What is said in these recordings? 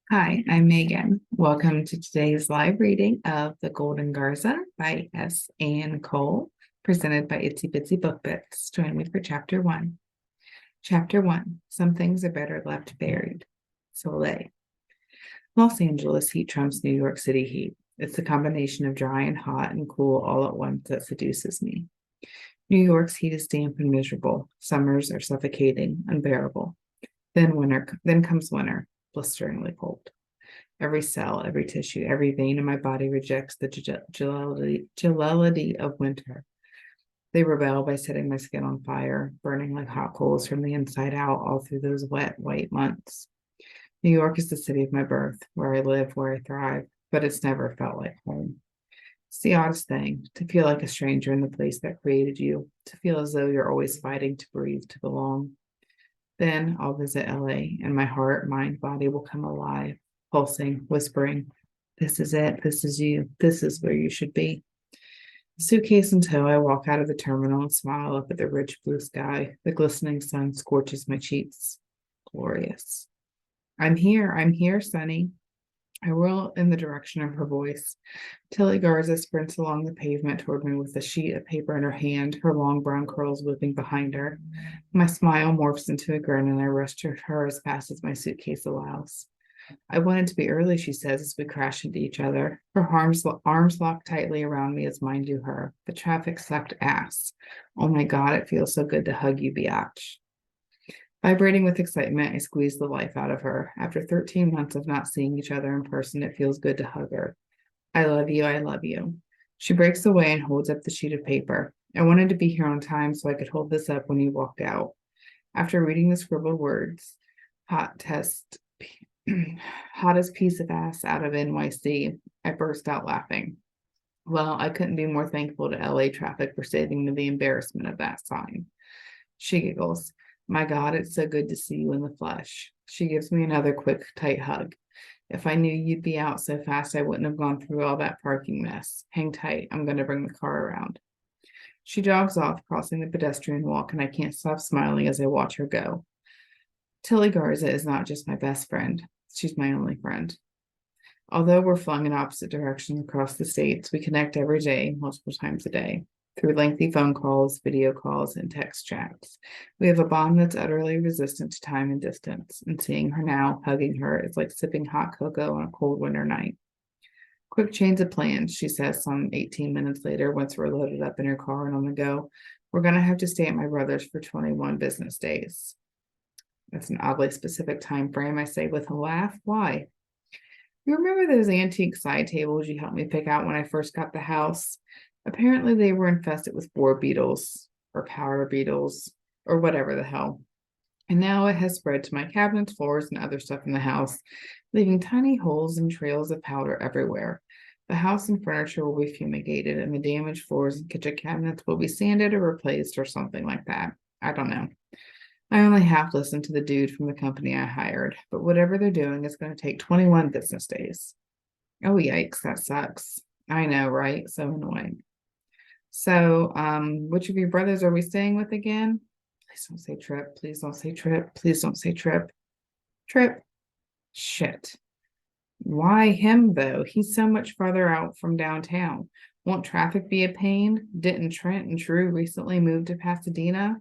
Hi, I'm Megan. Welcome to today's live reading of The Golden Garza by S. Ann Cole, presented by Itsy Bitsy Book Bits. Join me for Chapter 1. Chapter 1, Some Things Are Better Left Buried. Soleil. Los Angeles heat trumps New York City heat. It's the combination of dry and hot and cool all at once that seduces me. New York's heat is damp and miserable. Summers are suffocating, unbearable. Then comes winter, blisteringly cold. Every cell, every tissue, every vein in my body rejects the gelidity of winter. They rebel by setting my skin on fire, burning like hot coals from the inside out all through those wet, white months. New York is the city of my birth, where I live, where I thrive, but it's never felt like home. It's the oddest thing, to feel like a stranger in the place that created you, to feel as though you're always fighting to breathe, to belong. Then I'll visit LA, and my heart, mind, body will come alive, pulsing, whispering, "This is it. This is you. This is where you should be." Suitcase in tow, I walk out of the terminal and smile up at the rich blue sky. The glistening sun scorches my cheeks. Glorious. I'm here, Sonny. I whirl in the direction of her voice. Tilly Garza sprints along the pavement toward me with a sheet of paper in her hand, her long brown curls whipping behind her. My smile morphs into a grin, and I rush to her as fast as my suitcase allows. "I wanted to be early," she says as we crash into each other. Her arms lock tightly around me as mine do her. The traffic sucked ass. Oh my God, it feels so good to hug you, biatch. Vibrating with excitement, I squeeze the life out of her. After 13 months of not seeing each other in person, it feels good to hug her. "I love you, I love you." She breaks away and holds up the sheet of paper. "I wanted to be here on time so I could hold this up when you walked out." After reading the scribbled words, hot test, hottest piece of ass out of NYC, I burst out laughing. Well, I couldn't be more thankful to LA traffic for saving me the embarrassment of that sign. She giggles. "My God, it's so good to see you in the flesh." She gives me another quick, tight hug. "If I knew you'd be out so fast, I wouldn't have gone through all that parking mess. Hang tight, I'm going to bring the car around." She jogs off, crossing the pedestrian walk, and I can't stop smiling as I watch her go. Tilly Garza is not just my best friend, she's my only friend. Although we're flung in opposite directions across the states, we connect every day, multiple times a day, through lengthy phone calls, video calls, and text chats. We have a bond that's utterly resistant to time and distance, and seeing her now, hugging her, is like sipping hot cocoa on a cold winter night. "Quick change of plans," she says some 18 minutes later, once we're loaded up in her car and on the go. "We're going to have to stay at my brother's for 21 business days." That's an oddly specific time frame, I say with a laugh. "Why?" "You remember those antique side tables you helped me pick out when I first got the house? Apparently they were infested with boar beetles or powder beetles or whatever the hell. And now it has spread to my cabinets, floors, and other stuff in the house, leaving tiny holes and trails of powder everywhere. The house and furniture will be fumigated, and the damaged floors and kitchen cabinets will be sanded or replaced or something like that. I don't know. I only half listened to the dude from the company I hired, but whatever they're doing is going to take 21 business days." Oh, yikes, that sucks. I know, right? So annoying. "So, which of your brothers are we staying with again?" Please don't say Tripp. Please don't say Tripp. Please don't say Tripp. Tripp. Shit. Why him, though? He's so much farther out from downtown. Won't traffic be a pain? Didn't Trent and Drew recently move to Pasadena?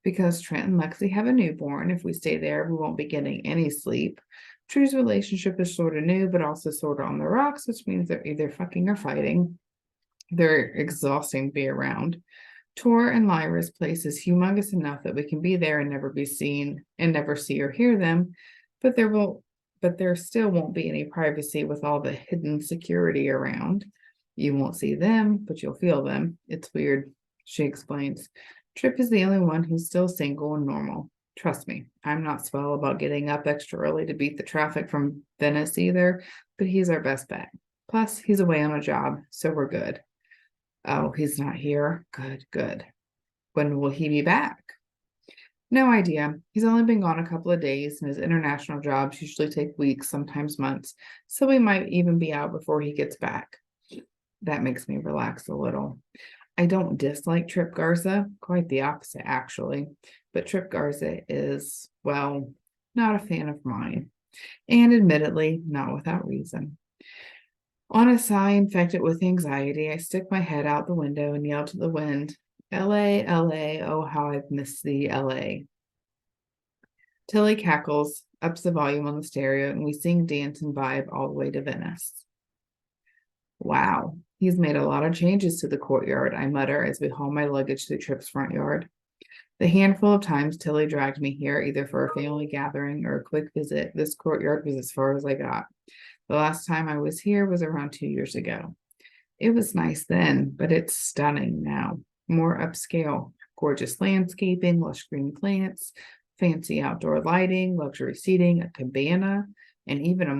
Because Trent and Lexi have a newborn. If we stay there, we won't be getting any sleep. Drew's relationship is sort of new, but also sort of on the rocks, which means they're either fucking or fighting. They're exhausting to be around. Tor and Lyra's place is humongous enough that we can be there and never be seen and never see or hear them, but there still won't be any privacy with all the hidden security around. You won't see them, but you'll feel them. It's weird," she explains. "Tripp is the only one who's still single and normal. Trust me, I'm not swell about getting up extra early to beat the traffic from Venice either, but he's our best bet. Plus, he's away on a job, so we're good." "Oh, he's not here? Good, good. When will he be back?" "No idea. He's only been gone a couple of days, and his international jobs usually take weeks, sometimes months, so we might even be out before he gets back." That makes me relax a little. I don't dislike Tripp Garza, quite the opposite, actually. But Tripp Garza is, well, not a fan of mine. and admittedly, not without reason. On a sigh infected with anxiety, I stick my head out the window and yell to the wind, LA, LA, oh, how I've missed thee, LA. Tilly cackles, ups the volume on the stereo, and we sing, dance, and vibe all the way to Venice. Wow, he's made a lot of changes to the courtyard, I mutter as we haul my luggage through Tripp's front yard. The handful of times Tilly dragged me here, either for a family gathering or a quick visit, this courtyard was as far as I got. The last time I was here was around 2 years ago. It was nice then, but it's stunning now. More upscale, gorgeous landscaping, lush green plants, fancy outdoor lighting, luxury seating, a cabana, and even a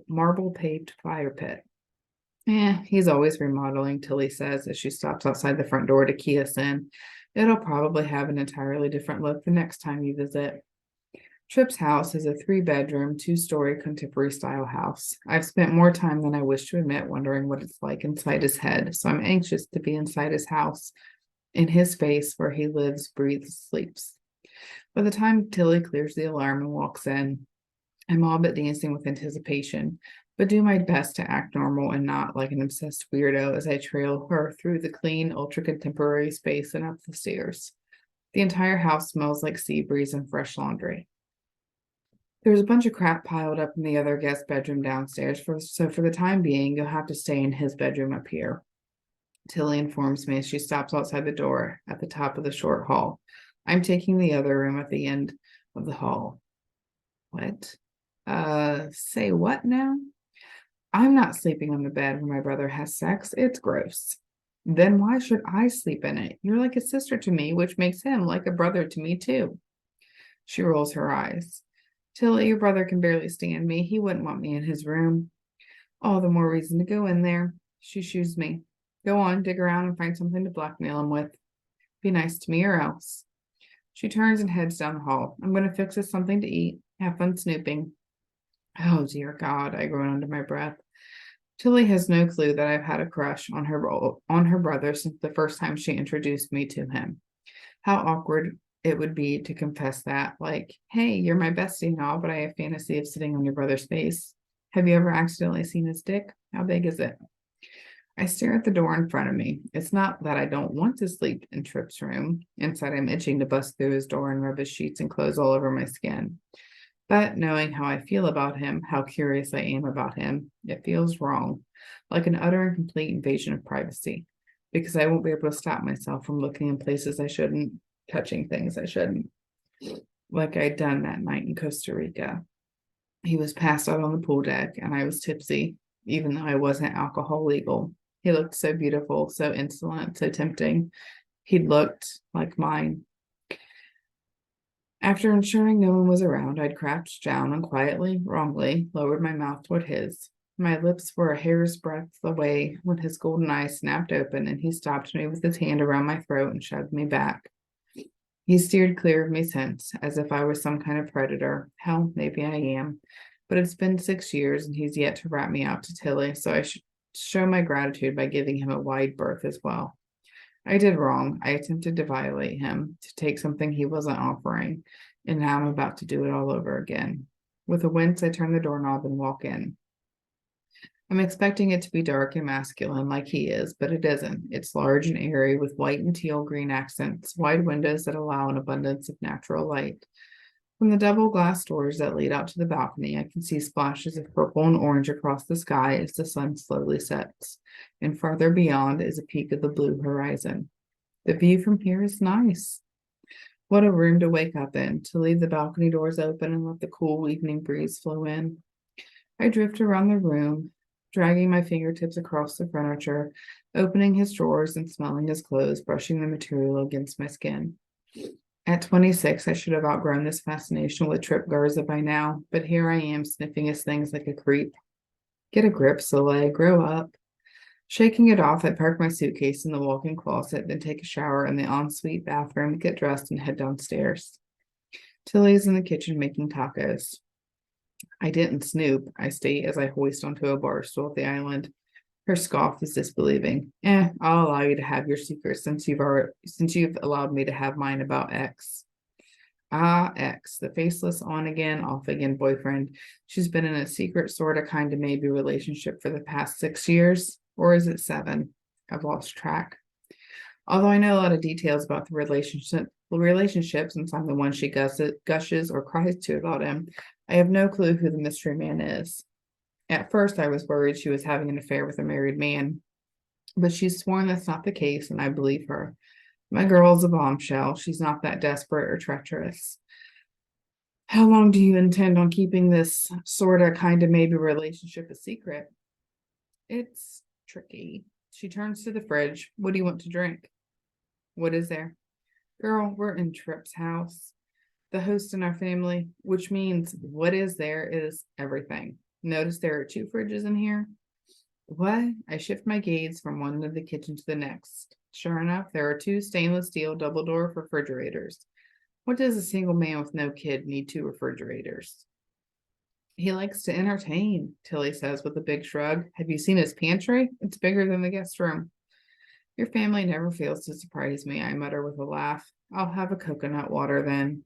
marble paved fire pit. He's always remodeling, Tilly says as she stops outside the front door to key us in. It'll probably have an entirely different look the next time you visit. Tripp's house is a 3-bedroom, 2-story contemporary style house. I've spent more time than I wish to admit wondering what it's like inside his head, so I'm anxious to be inside his house, in his space where he lives, breathes, sleeps. By the time Tilly clears the alarm and walks in, I'm all but dancing with anticipation, but do my best to act normal and not like an obsessed weirdo as I trail her through the clean, ultra-contemporary space and up the stairs. The entire house smells like sea breeze and fresh laundry. There's a bunch of crap piled up in the other guest bedroom downstairs, so for the time being, you'll have to stay in his bedroom up here. Tilly informs me as she stops outside the door at the top of the short hall. I'm taking the other room at the end of the hall. What? Say what now? I'm not sleeping on the bed where my brother has sex. It's gross. Then why should I sleep in it? You're like a sister to me, which makes him like a brother to me too. She rolls her eyes. Tilly, your brother can barely stand me. He wouldn't want me in his room. All the more reason to go in there. She shoos me. Go on, dig around and find something to blackmail him with. Be nice to me or else. She turns and heads down the hall. I'm going to fix us something to eat. Have fun snooping. Oh, dear God, I groan under my breath. Tilly has no clue that I've had a crush on her brother since the first time she introduced me to him. How awkward it would be to confess that, like, hey, you're my bestie and all, but I have fantasy of sitting on your brother's face. Have you ever accidentally seen his dick? How big is it? I stare at the door in front of me. It's not that I don't want to sleep in Tripp's room. Inside, I'm itching to bust through his door and rub his sheets and clothes all over my skin. But knowing how I feel about him, how curious I am about him, it feels wrong, like an utter and complete invasion of privacy, because I won't be able to stop myself from looking in places I shouldn't, touching things I shouldn't, like I'd done that night in Costa Rica. He was passed out on the pool deck, and I was tipsy, even though I wasn't alcohol legal. He looked so beautiful, so insolent, so tempting. He looked like mine. After ensuring no one was around, I'd crouched down and quietly, wrongly, lowered my mouth toward his. My lips were a hair's breadth away when his golden eyes snapped open and he stopped me with his hand around my throat and shoved me back. He steered clear of me since, as if I was some kind of predator. Hell, maybe I am. But it's been 6 years and he's yet to rat me out to Tilly, so I should show my gratitude by giving him a wide berth as well. I did wrong. I attempted to violate him, to take something he wasn't offering, and now I'm about to do it all over again. With a wince, I turn the doorknob and walk in. I'm expecting it to be dark and masculine like he is, but it isn't. It's large and airy with white and teal green accents, wide windows that allow an abundance of natural light. From the double glass doors that lead out to the balcony, I can see splashes of purple and orange across the sky as the sun slowly sets, and farther beyond is a peak of the blue horizon. The view from here is nice. What a room to wake up in, to leave the balcony doors open and let the cool evening breeze flow in. I drift around the room, dragging my fingertips across the furniture, opening his drawers and smelling his clothes, brushing the material against my skin. At 26, I should have outgrown this fascination with Tripp Garza by now, but here I am sniffing his things like a creep. Get a grip, Soleil, grow up. Shaking it off, I park my suitcase in the walk-in closet, then take a shower in the ensuite bathroom, get dressed, and head downstairs. Tilly's in the kitchen making tacos. I didn't snoop, I state as I hoist onto a bar stool at the island. Her scoff is disbelieving. I'll allow you to have your secrets since you've allowed me to have mine about X. Ah, X, the faceless on again, off again boyfriend. She's been in a secret, sort of, kind of, maybe relationship for the past 6 years. Or is it 7? I've lost track. Although I know a lot of details about the relationship, since I'm the one she gushes or cries to about him, I have no clue who the mystery man is. At first, I was worried she was having an affair with a married man, but she's sworn that's not the case, and I believe her. My girl's a bombshell. She's not that desperate or treacherous. How long do you intend on keeping this sort of, kind of, maybe relationship a secret? It's tricky. She turns to the fridge. What do you want to drink? What is there? Girl, we're in Tripp's house, the host in our family, which means what is there is everything. Notice there are 2 fridges in here. What? I shift my gaze from one end of the kitchen to the next. Sure enough, there are 2 stainless steel double door refrigerators. What does a single man with no kid need 2 refrigerators? He likes to entertain, Tilly says with a big shrug. Have you seen his pantry? It's bigger than the guest room. Your family never fails to surprise me, I mutter with a laugh. I'll have a coconut water then.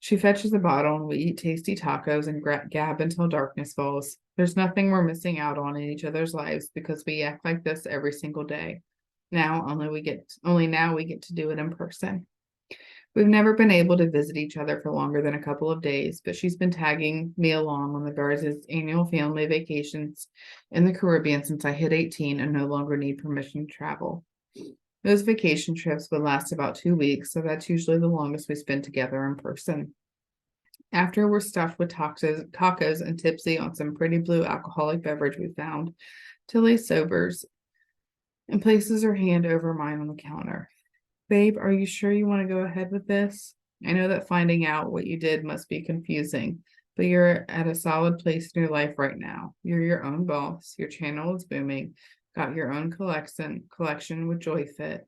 She fetches a bottle and we eat tasty tacos and gab until darkness falls. There's nothing we're missing out on in each other's lives because we act like this every single day. Only now we get to do it in person. We've never been able to visit each other for longer than a couple of days, but she's been tagging me along on the Garza's annual family vacations in the Caribbean since I hit 18 and no longer need permission to travel. Those vacation trips would last about 2 weeks, so that's usually the longest we spend together in person. After we're stuffed with tacos and tipsy on some pretty blue alcoholic beverage we found, Tilly sobers and places her hand over mine on the counter. Babe, are you sure you want to go ahead with this? I know that finding out what you did must be confusing, but you're at a solid place in your life right now. You're your own boss. Your channel is booming. Got your own collection with Joy Fit.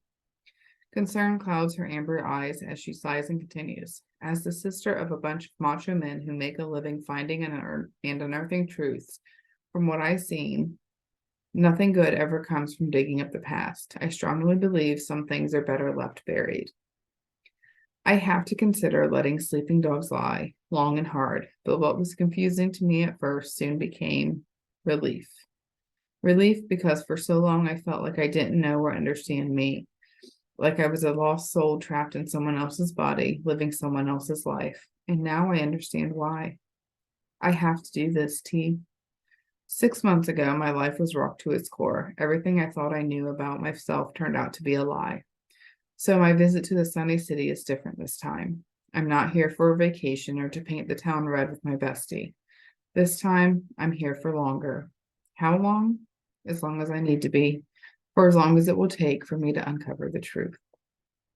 Concern clouds her amber eyes as she sighs and continues. As the sister of a bunch of macho men who make a living finding and unearthing truths, from what I've seen, nothing good ever comes from digging up the past. I strongly believe some things are better left buried. I have to consider letting sleeping dogs lie, long and hard, but what was confusing to me at first soon became relief. Relief because for so long I felt like I didn't know or understand me, like I was a lost soul trapped in someone else's body, living someone else's life. And now I understand why. I have to do this, T. 6 months ago, my life was rocked to its core. Everything I thought I knew about myself turned out to be a lie. So my visit to the sunny city is different this time. I'm not here for a vacation or to paint the town red with my bestie. This time, I'm here for longer. How long? As long as I need to be, for as long as it will take for me to uncover the truth.